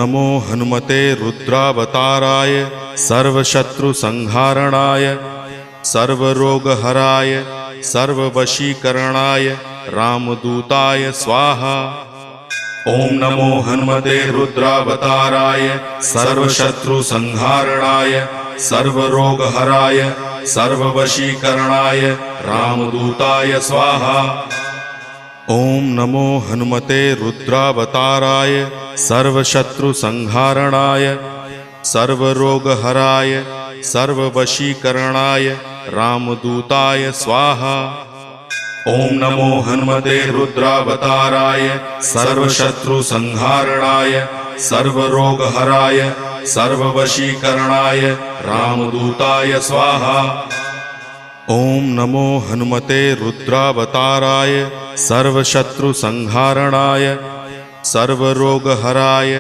नमो हनुमते रुद्रावताराय सर्वशत्रुसंहारणाय सर्वरोगहराय सर्ववशीकरणाय रामदूताय स्वाहा। ओम नमो हनुमते रुद्रावताराय सर्वशत्रुसंहारणाय सर्वरोगहराय सर्ववशीकरणाय रामदूताय स्वाहा। ओम नमो हनुमते रुद्रावताराय सर्वशत्रुसंहारणाय सर्वरोगहराय सर्ववशीकरणाय रामदूताय स्वाहा। ओम नमो हनुमते रुद्रावताराय सर्वशत्रुसंहारणाय सर्वरोगहराय सर्ववशीकरणाय रामदूताय स्वाहा। ओम नमो हनुमते रुद्रावताराय सर्वशत्रुसंहारणाय सर्वरोगहराय